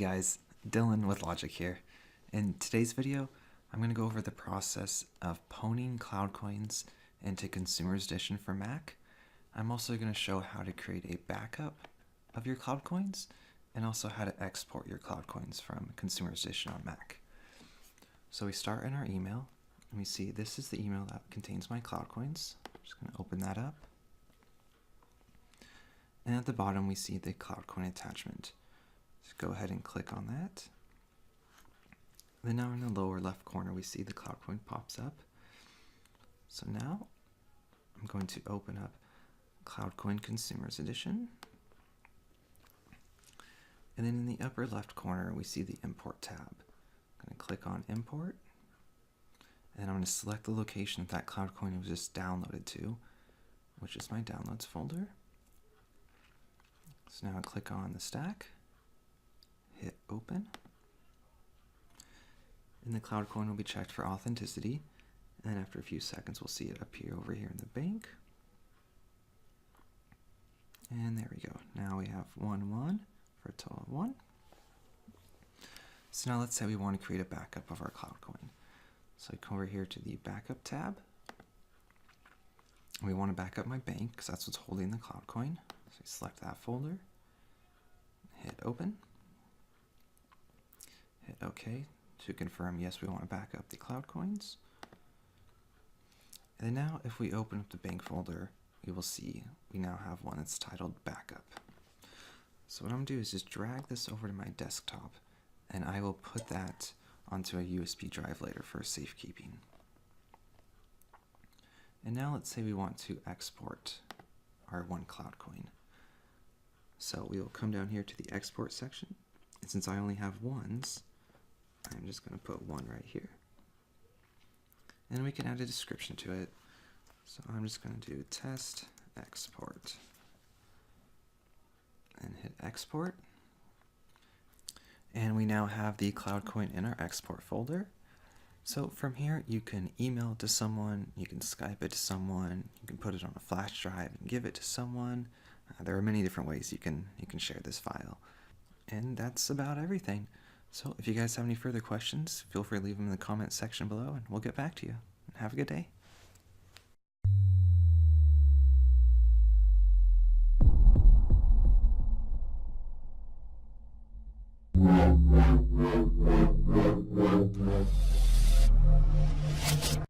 guys, Dylan with Logic here. In today's video, I'm going to go over the process of pwning CloudCoins into Consumer's Edition for Mac. I'm also going to show how to create a backup of your CloudCoins and also how to export your CloudCoins from Consumer's Edition on Mac. So we start in our email and we see this is the email that contains my CloudCoins. I'm just going to open that up. And at the bottom we see the CloudCoin attachment. So go ahead and click on that. Then now in the lower left corner we see the CloudCoin pops up. So now I'm going to open up CloudCoin Consumers Edition. And then in the upper left corner we see the Import tab. I'm going to click on Import. And I'm going to select the location that CloudCoin was just downloaded to, which is my Downloads folder. So now I click on the stack, hit Open. And the CloudCoin will be checked for authenticity. And after a few seconds we'll see it appear over here in the bank. And there we go. Now we have 1 for a total of 1. So now let's say we want to create a backup of our CloudCoin. So I come over here to the Backup tab. We want to back up my bank because that's what's holding the CloudCoin. So we select that folder, hit Open, hit OK to confirm yes, we want to back up the CloudCoins. And now if we open up the bank folder, we will see we now have one that's titled Backup. So what I'm going to do is just drag this over to my desktop, and I will put that onto a USB drive later for safekeeping. And now let's say we want to export our one CloudCoin. So we will come down here to the export section, and since I only have ones, I'm just going to put 1 right here. And we can add a description to it. So I'm just going to do test export and hit export. And we now have the CloudCoin in our export folder. So from here you can email it to someone, you can Skype it to someone, you can put it on a flash drive and give it to someone. There are many different ways you can share this file. And that's about everything. So if you guys have any further questions, feel free to leave them in the comment section below and we'll get back to you. Have a good day.